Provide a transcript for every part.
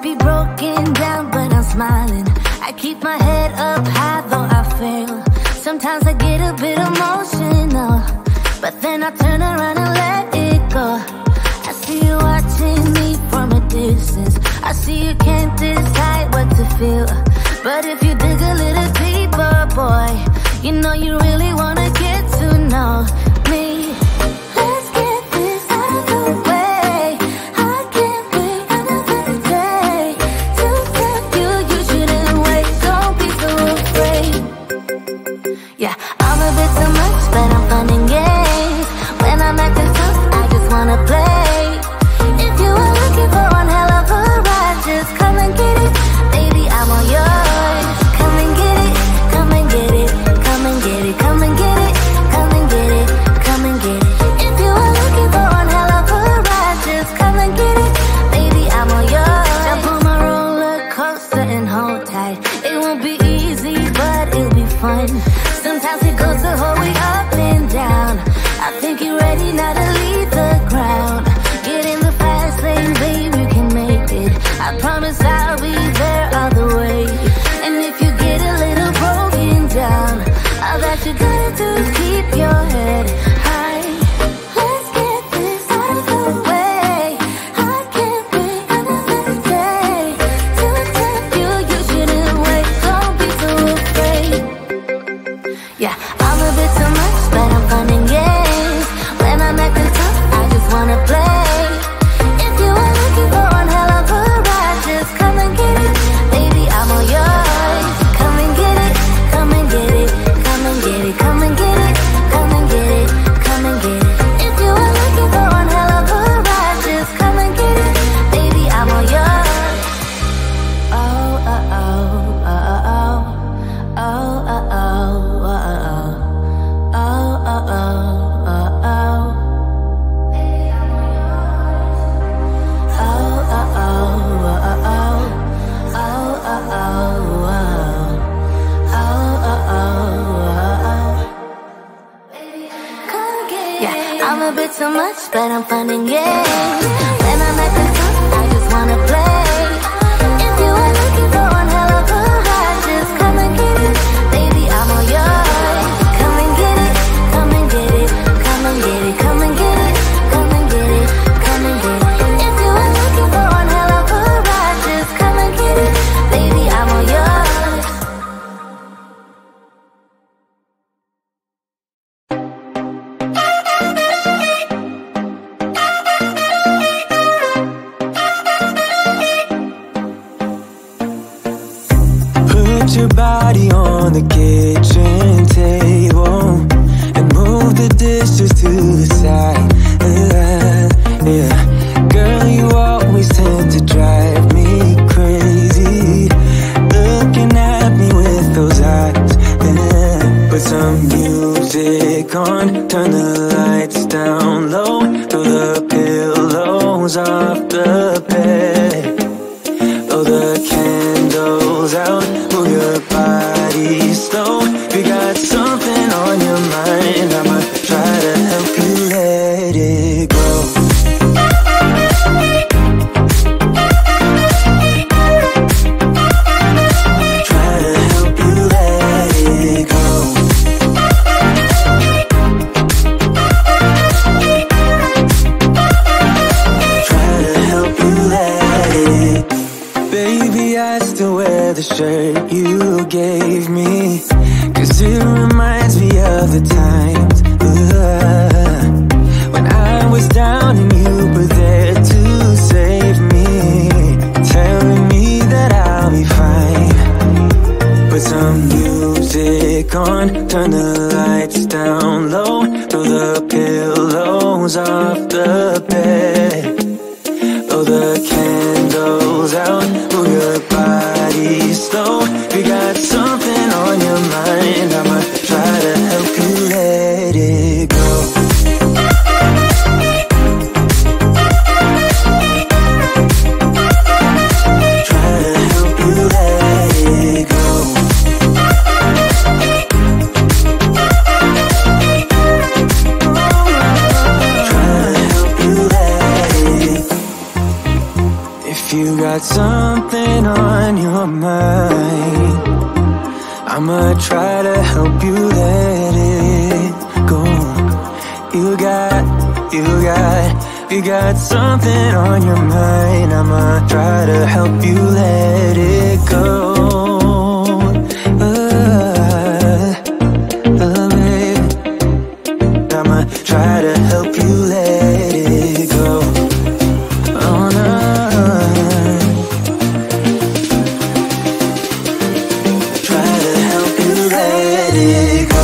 be broken down, but I'm smiling. I keep my head up high, though I fail. Sometimes I get a bit emotional, but then I turn around and let it go. I see you watching me from a distance. I see you can't decide what to feel, but if you dig a little deeper, boy, you know you really wanna get to know me. Let's get this out of the way. I can't wait another day to tell you you shouldn't wait. Don't be so afraid. Yeah, I'm a bit too much, but I'm fun and games. When I'm acting tough, I just wanna play. If you are looking for one hell of a ride, just come and get it. Baby, I'm all yours. Come and get it, come and get it, come and get it, come and get it, come and get it, come and get it. If you are looking for one hell of a ride, just come and get it. Baby, I'm all yours. Jump on my roller coaster and hold tight. It won't be easy, but it'll be fun. Sometimes it goes the whole way up and down. I think you're ready now to leave the ground. Get in the fast lane, babe, you can make it. I promise I'll be there all the way. And if you get a little broken down, all that you gotta do is keep your head high. Let's get this out of the way. I can't wait another day to tell you you shouldn't wait. Don't be so afraid. Yeah, I'm a bit too much, but I'm fun and games. When I'm acting tough, I just wanna play. If you are looking for one hell of a ride, just come and get it. Baby, I'm all yours. Come and get it, come and get it, come and get it, come and get it, come and get it, come and get it. If you are looking for one hell of a ride, just come and get it. Baby, I'm all yours. Oh, oh, oh, oh, oh, oh, oh, oh, oh, oh, oh, oh, oh. Yeah, I'm a bit too much, but I'm fun and games. When I'm acting tough, I just wanna play. If you are looking for one hell of a ride, just come and get it. Baby, I'm all yours. Come and get it, come and get it, come and get it, come and get it, come and get it, come and get it. If you are looking for one hell of a ride, just come and get it. Baby, I'm all yours. Put your body on the kitchen table and move the dishes to the side. Yeah. Girl, you always tend to drive me crazy, looking at me with those eyes. Yeah. Put some music on, turn the lights down low, throw the pillows off the bed, blow the candles out, move your body slow. If you got something on your mind, I'ma try to help you let it go. Try to help you let it go. Try to help you let it. Baby, I still wear the shirt you gave me, 'cause it reminds me of the times when I was down and you were there to save me, telling me that I'll be fine. Put some music on, turn the lights down low, throw the pillows off the bed, blow the candles out, move your body slow. If you got something on your mind, I'ma try to help you let it go. Try to help you let it go. Try to help you let it. If you got something on your mind. I'ma try to help you let it go. You got something on your mind. I'ma try to help you let it go. Baby, I'ma try to help you let it go. Oh no. Try to help you let it go.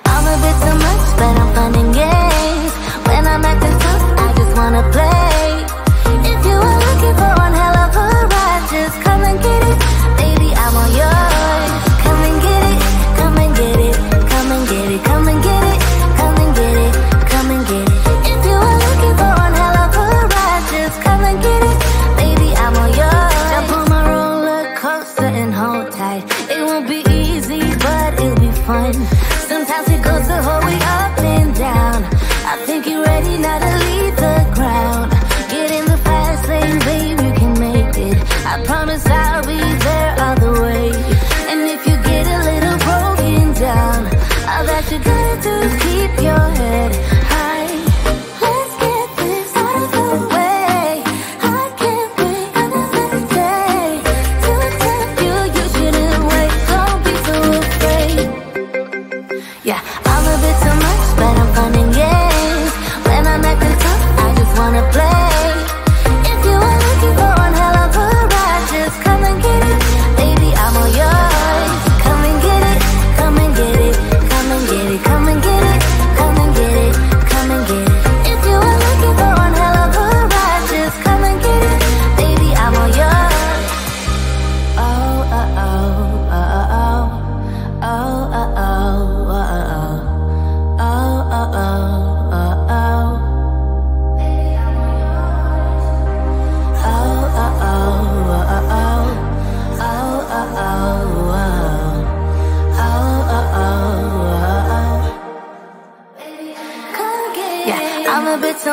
I'm a bit too much, but I'm fun and games. When I'm acting tough, I just wanna play.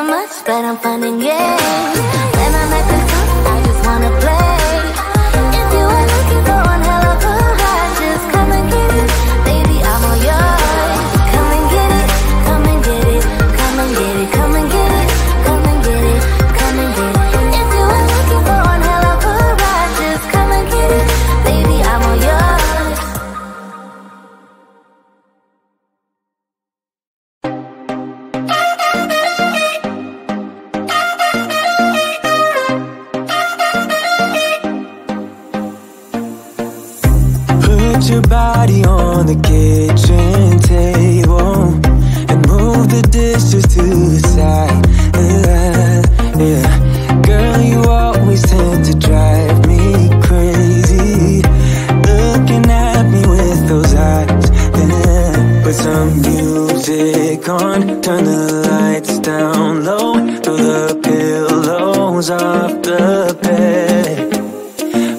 much, but I'm fun and games. When I'm at the top, I just wanna play. If you are looking for one hell of a ride, just come and get it, baby, I'm all yours. Come and get it, come and get it, come and get it, come and get it, come and get it, come and get it. If you are looking for one hell of a ride, just come and get it, baby, I'm all yours. Put your body on the kitchen table and move the dishes to the side. Yeah. Girl, you always tend to drive me crazy, looking at me with those eyes. Yeah. Put some music on, turn the lights down low, throw the pillows off the bed,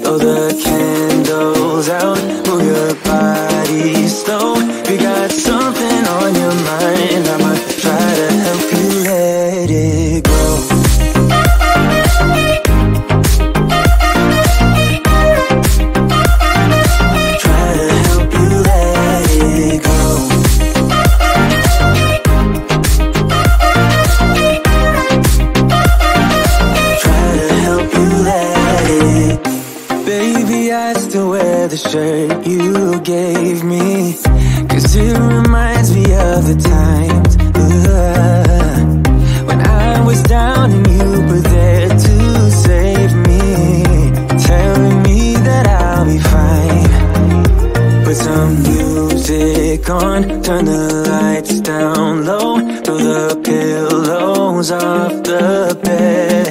blow the candles out, move your body slow. You got something on your mind, I'ma try to help you let it go. Try to help you let it go. Try to help you let it. Baby, I still wear the shirt you gave me, 'cause it reminds me of the times when I was down and you were there to save me, telling me that I'll be fine. Put some music on, turn the lights down low, throw the pillows off the bed,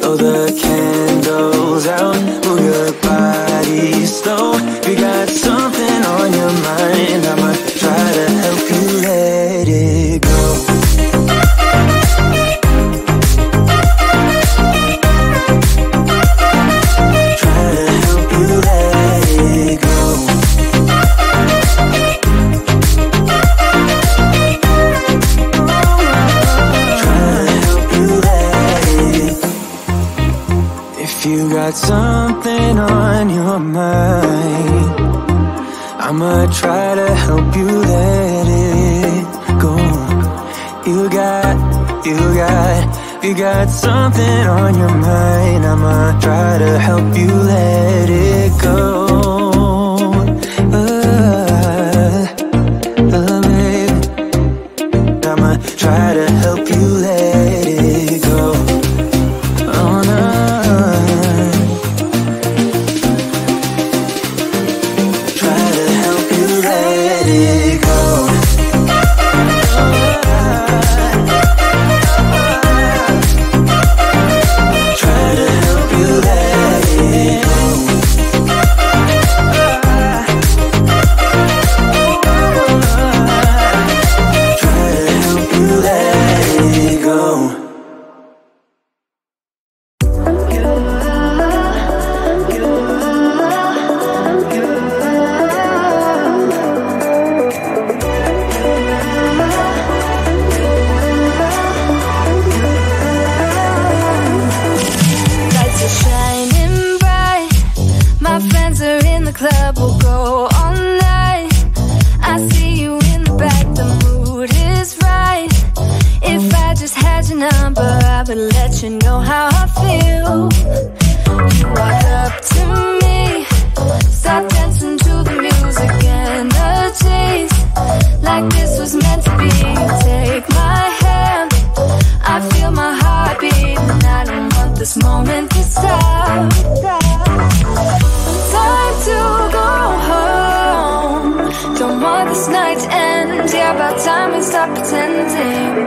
blow the candles out, move your body slow. You got something on your mind, I'ma try to help you let it go. Try to help you let it go. Try to help you let it. If you got something on your mind, I'ma try to help you let it go. You got something on your mind, I'ma try to help you let it go. Baby, I'ma try to help you let it go. Oh no. Try to help you let it go. Try to help you let it go. Try to help you let it go. Lights are shining bright. My friends are in the club, we'll go all night. I see you in the back, the mood is right. If I just had your number, I would let you know how I feel. You walk up to me, start dancing to the music and the chase, like this was meant to be. Take my hand, I feel my heart beat, and I don't want this moment to stop. Time to go home, don't want this night to end. Yeah, about time we stop pretending.